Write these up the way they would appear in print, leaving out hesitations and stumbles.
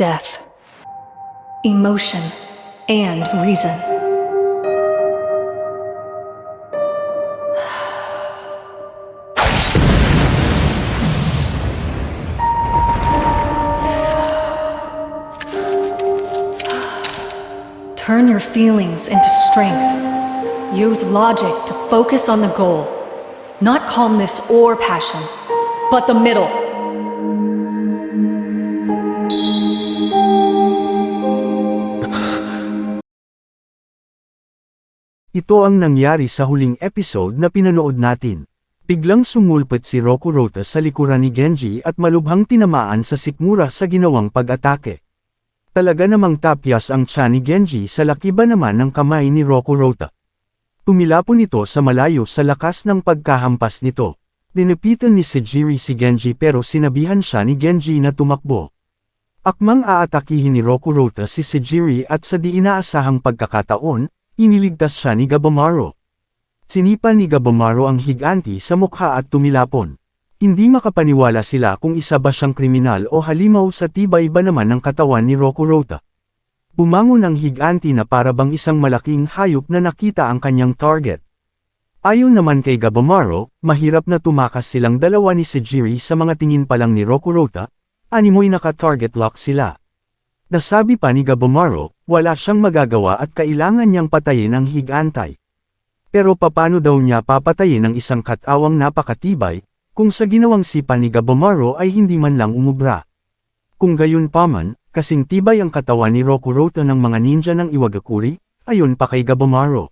death, emotion, and reason. Turn your feelings into strength. Use logic to focus on the goal. Not calmness or passion, but the middle. Ito ang nangyari sa huling episode na pinanood natin. Biglang sumulpot si Rokurota sa likuran ni Genji at malubhang tinamaan sa sikmura sa ginawang pag-atake. Talaga namang tapyas ang tiyan ni Genji sa lakiba naman ng kamay ni Rokurota. Tumilapon ito sa malayo sa lakas ng pagkahampas nito. Dinipitan ni Sejiri si Genji pero sinabihan siya ni Genji na tumakbo. Akmang aatakihin ni Rokurota si Sejiri at sa di inaasahang pagkakataon, iniligtas siya ni Gabomaru. Sinipa ni Gabomaru ang higanti sa mukha at tumilapon. Hindi makapaniwala sila kung isa ba siyang kriminal o halimaw sa tibay ba naman ng katawan ni Rokurota. Bumangon ang higanti na para bang isang malaking hayop na nakita ang kanyang target. Ayon naman kay Gabomaru, mahirap na tumakas silang dalawa ni Sejiri sa mga tingin pa lang ni Rokurota, animoy naka-target lock sila. Nasabi pa ni Gabomaru, wala siyang magagawa at kailangan niyang patayin ang higantay. Pero papano daw niya papatayin ang isang katawang napakatibay, kung sa ginawang sipa ni Gabomaru ay hindi man lang umubra. Kung gayon pa man, kasing tibay ang katawan ni Rokurota ng mga ninja ng Iwagakuri, ayon pa kay Gabomaru.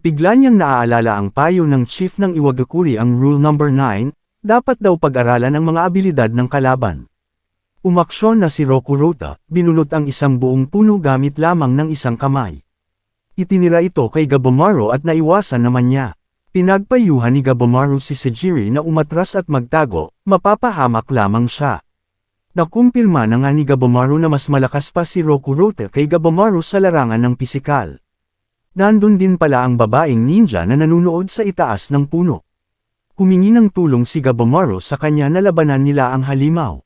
Bigla niyang naaalala ang payo ng chief ng Iwagakuri ang Rule No. 9, dapat daw pag-aralan ang mga abilidad ng kalaban. Umaksyon na si Rokurota, binunot ang isang buong puno gamit lamang ng isang kamay. Itinira ito kay Gabomaru at naiwasan naman niya. Pinagpayuhan ni Gabomaru si Sejiri na umatras at magtago, mapapahamak lamang siya. Nakumpirma na nga ni Gabomaru na mas malakas pa si Rokurota kay Gabomaru sa larangan ng pisikal. Nandun din pala ang babaeng ninja na nanunood sa itaas ng puno. Humingi ng tulong si Gabomaru sa kanya na labanan nila ang halimaw.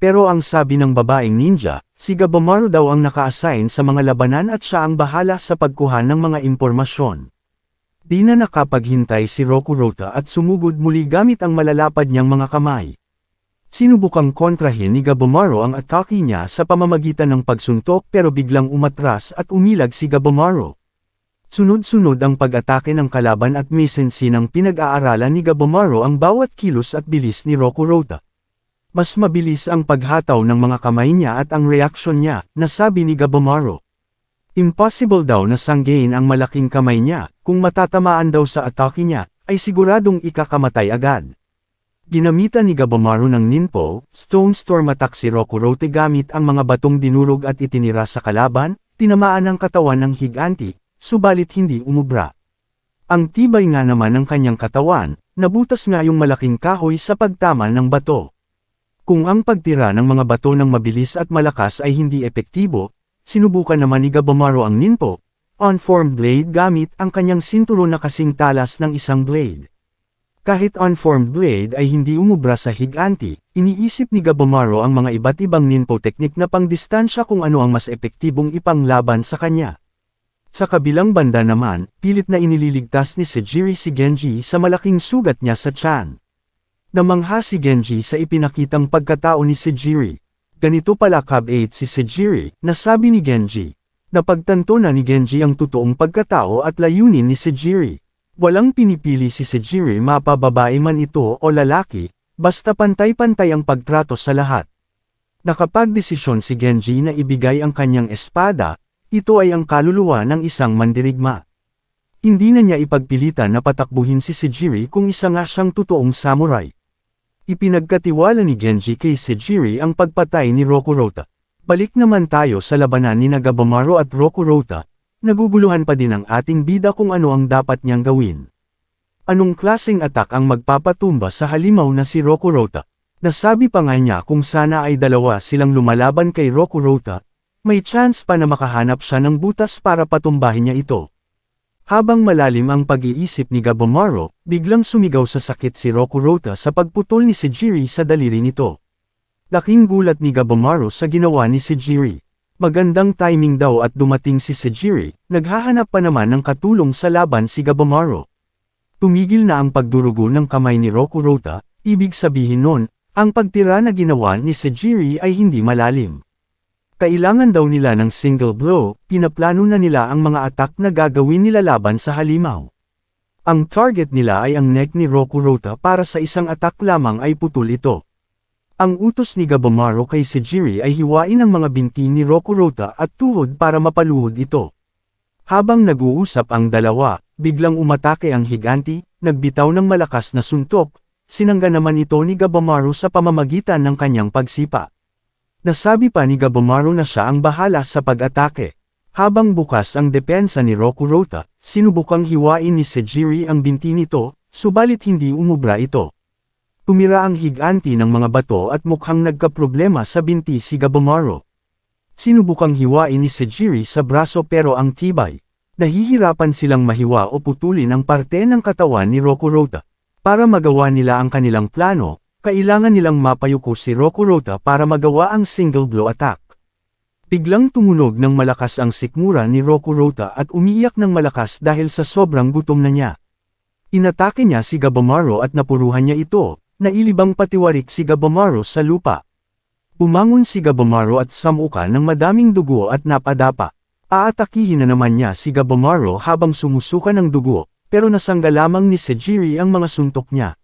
Pero ang sabi ng babaeng ninja, si Gabomaru daw ang naka-assign sa mga labanan at siya ang bahala sa pagkuha ng mga impormasyon. Di na nakapaghintay si Rokurota at sumugod muli gamit ang malalapad niyang mga kamay. Sinubukang kontrahin ni Gabomaru ang atake niya sa pamamagitan ng pagsuntok pero biglang umatras at umilag si Gabomaru. Sunod-sunod ang pag-atake ng kalaban at misensinang pinag-aaralan ni Gabomaru ang bawat kilos at bilis ni Rokurota. Mas mabilis ang paghataw ng mga kamay niya at ang reaksyon niya, nasabi ni Gabomaru. Impossible daw na sanggain ang malaking kamay niya, kung matatamaan daw sa atake niya, ay siguradong ikakamatay agad. Ginamitan ni Gabomaru ng Ninpo, Stone Storm attack si Rokurota gamit ang mga batong dinurog at itinira sa kalaban, tinamaan ang katawan ng higanti, subalit hindi umubra. Ang tibay nga naman ng kanyang katawan, nabutas nga yung malaking kahoy sa pagtama ng bato. Kung ang pagtira ng mga bato ng mabilis at malakas ay hindi epektibo, sinubukan naman ni Gabomaru ang Ninpo, on-formed blade gamit ang kanyang sinturon na kasing talas ng isang blade. Kahit on-formed blade ay hindi umubra sa higanti, iniisip ni Gabomaru ang mga iba't ibang Ninpo teknik na pangdistansya kung ano ang mas epektibong ipanglaban sa kanya. Sa kabilang banda naman, pilit na inililigtas ni Sejiri si Genji sa malaking sugat niya sa tiyan. Namangha si Genji sa ipinakitang pagkatao ni Sejiri. Ganito pala Cub-8 si Sejiri, nasabi ni Genji. Napagtanto na ni Genji ang totoong pagkatao at layunin ni Sejiri. Walang pinipili si Sejiri mapababae man ito o lalaki, basta pantay-pantay ang pagtrato sa lahat. Nakapagdesisyon si Genji na ibigay ang kanyang espada, ito ay ang kaluluwa ng isang mandirigma. Hindi na niya ipagpilitan na patakbuhin si Sejiri kung isa nga siyang totoong samurai. Ipinagkatiwala ni Genji kay Sejiri ang pagpatay ni Rokurota. Balik naman tayo sa labanan ni Gabomaru at Rokurota. Naguguluhan pa din ang ating bida kung ano ang dapat niyang gawin. Anong klaseng atak ang magpapatumba sa halimaw na si Rokurota? Nasabi pa nga niya kung sana ay dalawa silang lumalaban kay Rokurota, may chance pa na makahanap siya ng butas para patumbahin niya ito. Habang malalim ang pag-iisip ni Gabomaru, biglang sumigaw sa sakit si Rokurota sa pagputol ni Sejiri sa daliri nito. Laking gulat ni Gabomaru sa ginawa ni Sejiri. Magandang timing daw at dumating si Sejiri, naghahanap pa naman ng katulong sa laban si Gabomaru. Tumigil na ang pagdurugo ng kamay ni Rokurota, ibig sabihin nun, ang pagtira na ginawa ni Sejiri ay hindi malalim. Kailangan daw nila ng single blow, pinaplano na nila ang mga attack na gagawin nila laban sa halimaw. Ang target nila ay ang neck ni Rokurota para sa isang attack lamang ay putol ito. Ang utos ni Gabomaru kay Sejiri ay hiwain ang mga binti ni Rokurota at tuhod para mapaluhod ito. Habang nag-uusap ang dalawa, biglang umatake ang higanti, nagbitaw ng malakas na suntok, sinangga naman ito ni Gabomaru sa pamamagitan ng kanyang pagsipa. Nasabi pa ni Gabomaru na siya ang bahala sa pag-atake. Habang bukas ang depensa ni Rokurota, sinubukang hiwain ni Sejiri ang binti nito, subalit hindi umubra ito. Tumira ang higanti ng mga bato at mukhang nagkaproblema sa binti si Gabomaru. Sinubukang hiwain ni Sejiri sa braso pero ang tibay. Nahihirapan silang mahiwa o putulin ang parte ng katawan ni Rokurota. Para magawa nila ang kanilang plano, kailangan nilang mapayuko si Rokurota para magawa ang single blow attack. Biglang tumunog ng malakas ang sikmura ni Rokurota at umiiyak ng malakas dahil sa sobrang gutom na niya. Inatake niya si Gabomaru at napuruhan niya ito, nailibang patiwarik si Gabomaru sa lupa. Bumangon si Gabomaru at samuka ng madaming dugo at napadapa. Aatakihin na naman niya si Gabomaru habang sumusuka ng dugo, pero nasangga lamang ni Sejiri ang mga suntok niya.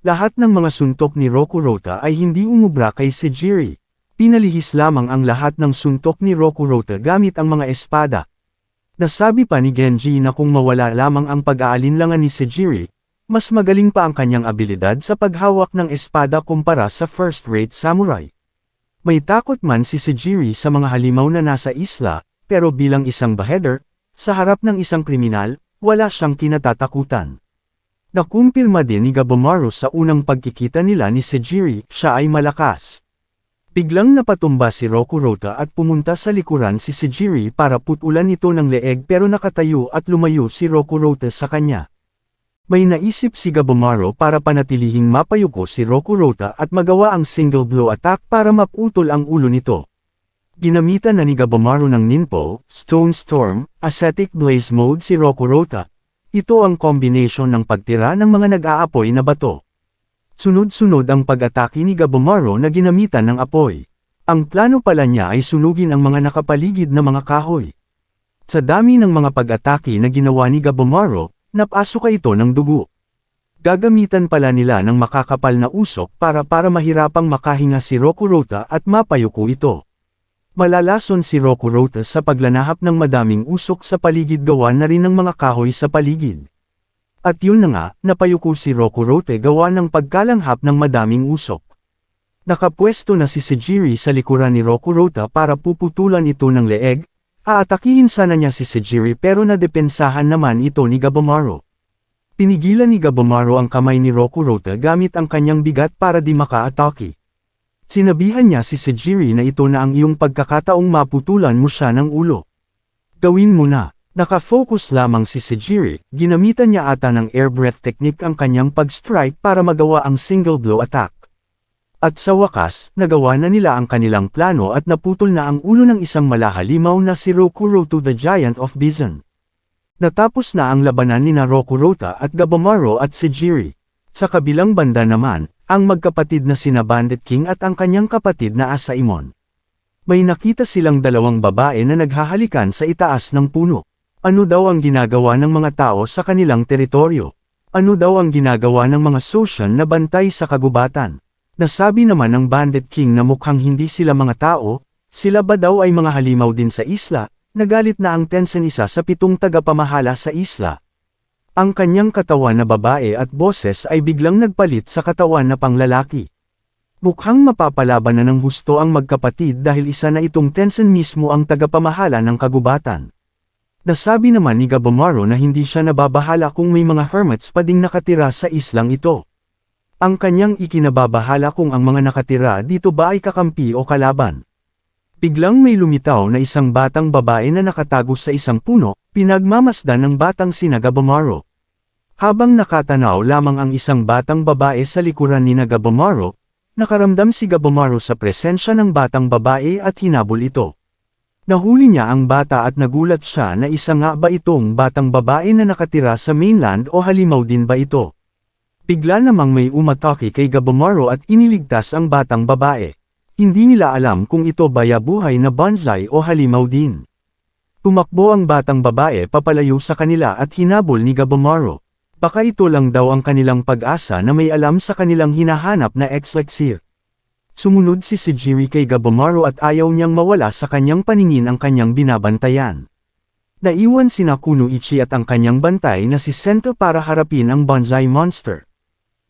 Lahat ng mga suntok ni Rokurota ay hindi umubra kay Sejiri. Pinalihis lamang ang lahat ng suntok ni Rokurota gamit ang mga espada. Nasabi pa ni Genji na kung mawala lamang ang pag-aalinlangan ni Sejiri, mas magaling pa ang kanyang abilidad sa paghawak ng espada kumpara sa first-rate samurai. May takot man si Sejiri sa mga halimaw na nasa isla, pero bilang isang beheader, sa harap ng isang kriminal, wala siyang kinatatakutan. Nakumpirma din ni Gabomaru sa unang pagkikita nila ni Sejiri, siya ay malakas. Biglang napatumba si Rokurota at pumunta sa likuran si Sejiri para putulan ito ng leeg pero nakatayo at lumayo si Rokurota sa kanya. May naisip si Gabomaru para panatilihing mapayuko si Rokurota at magawa ang single blow attack para maputol ang ulo nito. Ginamitan na ni Gabomaru ng Ninpo, Stone Storm, Ascetic Blaze Mode si Rokurota. Ito ang combination ng pagtira ng mga nag-aapoy na bato. Sunod-sunod ang pag-atake ni Gabomaru na ginamitan ng apoy. Ang plano pala niya ay sunugin ang mga nakapaligid na mga kahoy. Sa dami ng mga pag-atake na ginawa ni Gabomaru, napasuka ito ng dugo. Gagamitan pala nila ng makakapal na usok para mahirapang makahinga si Rokurota at mapayuko ito. Malalason si Rokurota sa paglanahap ng madaming usok sa paligid gawa na rin ng mga kahoy sa paligid. At yun na nga, napayuko si Rokurota gawa ng pagkalanghap ng madaming usok. Nakapwesto na si Sejiri sa likuran ni Rokurota para puputulan ito ng leeg. Aatakihin sana niya si Sejiri pero nadepensahan naman ito ni Gabomaru. Pinigilan ni Gabomaru ang kamay ni Rokurota gamit ang kanyang bigat para di maka-atake. Sinabihan niya si Sejiri na ito na ang iyong pagkakataong maputulan mo siya ng ulo. Gawin mo na. Nakafocus lamang si Sejiri, ginamitan niya ata ng air breath technique ang kanyang pag-strike para magawa ang single blow attack. At sa wakas, nagawa na nila ang kanilang plano at naputol na ang ulo ng isang malahalimaw na si Rokurota the Giant of Bison. Natapos na ang labanan ni Rokurota at Gabomaru at Sejiri. Sa kabilang banda naman, ang magkapatid na sina Bandit King at ang kanyang kapatid na Asaemon. May nakita silang dalawang babae na naghahalikan sa itaas ng puno. Ano daw ang ginagawa ng mga tao sa kanilang teritoryo? Ano daw ang ginagawa ng mga Soshan na bantay sa kagubatan? Nasabi naman ng Bandit King na mukhang hindi sila mga tao, sila ba daw ay mga halimaw din sa isla, nagalit na ang Tenshin isa sa 7 tagapamahala sa isla. Ang kanyang katawan na babae at boses ay biglang nagpalit sa katawan na panglalaki. Mukhang mapapalaban na ng husto ang magkapatid dahil isa na itong Tenshin mismo ang tagapamahala ng kagubatan. Nasabi naman ni Gabomaru na hindi siya nababahala kung may mga hermits pa ding nakatira sa islang ito. Ang kanyang ikinababahala kung ang mga nakatira dito ba ay kakampi o kalaban. Biglang may lumitaw na isang batang babae na nakatago sa isang puno, pinagmamasdan ng batang sina Gabomaru. Habang nakatanaw lamang ang isang batang babae sa likuran ni Gabomaru, nakaramdam si Gabomaru sa presensya ng batang babae at hinabol ito. Nahuli niya ang bata at nagulat siya na isa nga ba itong batang babae na nakatira sa mainland o halimaw din ba ito. Bigla namang may umatake kay Gabomaru at iniligtas ang batang babae. Hindi nila alam kung ito ba buhay na bonsai o halimaw din. Tumakbo ang batang babae papalayo sa kanila at hinabol ni Gabomaru. Baka ito lang daw ang kanilang pag-asa na may alam sa kanilang hinahanap na elixir. Sumunod si Sejiri kay Gabomaru at ayaw niyang mawala sa kanyang paningin ang kanyang binabantayan. Naiwan sina Kunoichi at ang kanyang bantay na si Sento para harapin ang bonsai monster.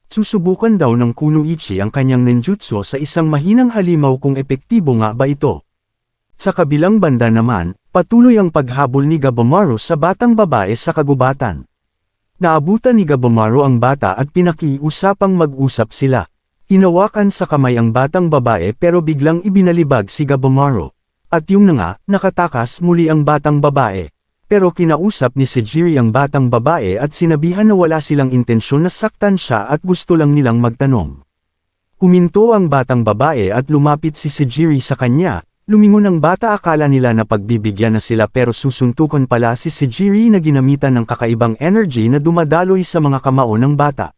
Susubukan daw ng Kunoichi ang kanyang ninjutsu sa isang mahinang halimaw kung epektibo nga ba ito. Sa kabilang banda naman, patuloy ang paghabol ni Gabomaru sa batang babae sa kagubatan. Naabutan ni Gabomaru ang bata at pinakiusapang mag-usap sila. Hinawakan sa kamay ang batang babae pero biglang ibinalibag si Gabomaru. At yung nga, nakatakas muli ang batang babae. Pero kinausap ni Sejiri ang batang babae at sinabihan na wala silang intensyon na saktan siya at gusto lang nilang magtanong. Huminto ang batang babae at lumapit si Sejiri sa kanya. Lumingon ang bata, akala nila na pagbibigyan na sila pero susuntukan pala si Sejiri na ginamitan ng kakaibang energy na dumadaloy sa mga kamao ng bata.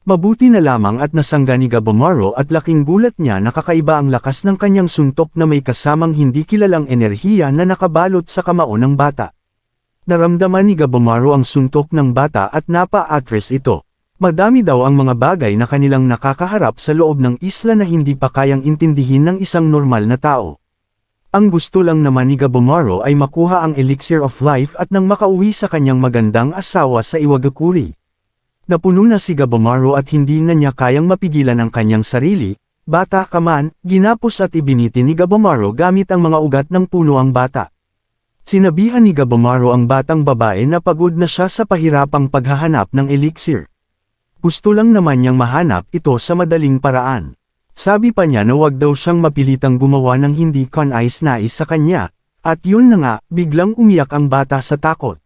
Mabuti na lamang at nasangga ni Gabomaru at laking gulat niya na kakaiba ang lakas ng kanyang suntok na may kasamang hindi kilalang enerhiya na nakabalot sa kamao ng bata. Naramdaman ni Gabomaru ang suntok ng bata at napa-atras ito. Madami daw ang mga bagay na kanilang nakakaharap sa loob ng isla na hindi pa kayang intindihin ng isang normal na tao. Ang gusto lang naman ni Gabomaru ay makuha ang elixir of life at nang makauwi sa kanyang magandang asawa sa Iwagakuri. Napuno na si Gabomaru at hindi na niya kayang mapigilan ang kanyang sarili. Bata ka man, ginapos at ibiniti ni Gabomaru gamit ang mga ugat ng puno ang bata. Sinabihan ni Gabomaru ang batang babae na pagod na siya sa pahirapang paghahanap ng elixir. Gusto lang naman niyang mahanap ito sa madaling paraan. Sabi pa niya na wag daw siyang mapilitang gumawa ng hindi kanais-nais sa kanya, at yun na nga, biglang umiyak ang bata sa takot.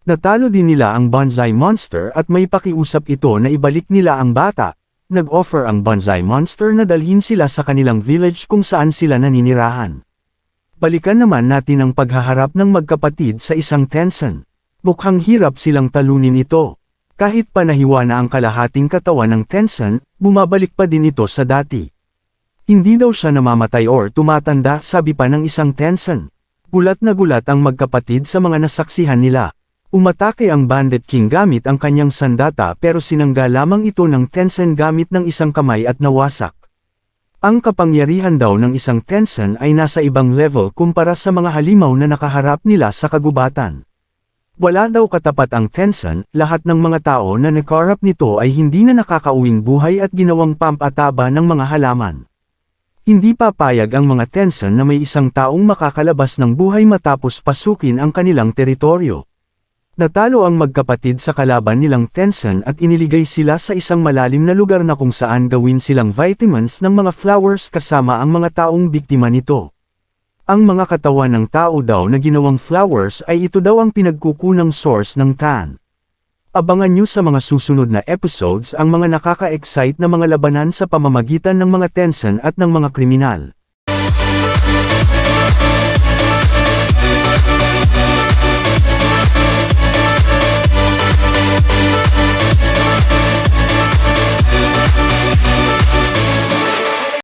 Natalo din nila ang bonsai monster at may pakiusap ito na ibalik nila ang bata. Nag-offer ang bonsai monster na dalhin sila sa kanilang village kung saan sila naninirahan. Balikan naman natin ang paghaharap ng magkapatid sa isang tensen. Mukhang hirap silang talunin ito. Kahit panahiwa na ang kalahating katawan ng tensen, bumabalik pa din ito sa dati. Hindi daw siya namamatay or tumatanda, sabi pa ng isang tensen. Gulat na gulat ang magkapatid sa mga nasaksihan nila. Umatake ang Bandit King gamit ang kanyang sandata pero sinangga lamang ito ng tensen gamit ng isang kamay at nawasak. Ang kapangyarihan daw ng isang tensen ay nasa ibang level kumpara sa mga halimaw na nakaharap nila sa kagubatan. Wala daw katapat ang tensen, lahat ng mga tao na nakarap nito ay hindi na nakakauwing buhay at ginawang pampataba ng mga halaman. Hindi papayag ang mga tensen na may isang taong makakalabas ng buhay matapos pasukin ang kanilang teritoryo. Natalo ang magkapatid sa kalaban nilang tensen at iniligay sila sa isang malalim na lugar na kung saan gawin silang vitamins ng mga flowers kasama ang mga taong biktima nito. Ang mga katawan ng tao daw na ginawang flowers ay ito daw ang pinagkukunang source ng tan. Abangan nyo sa mga susunod na episodes ang mga nakaka-excite na mga labanan sa pamamagitan ng mga tensen at ng mga kriminal.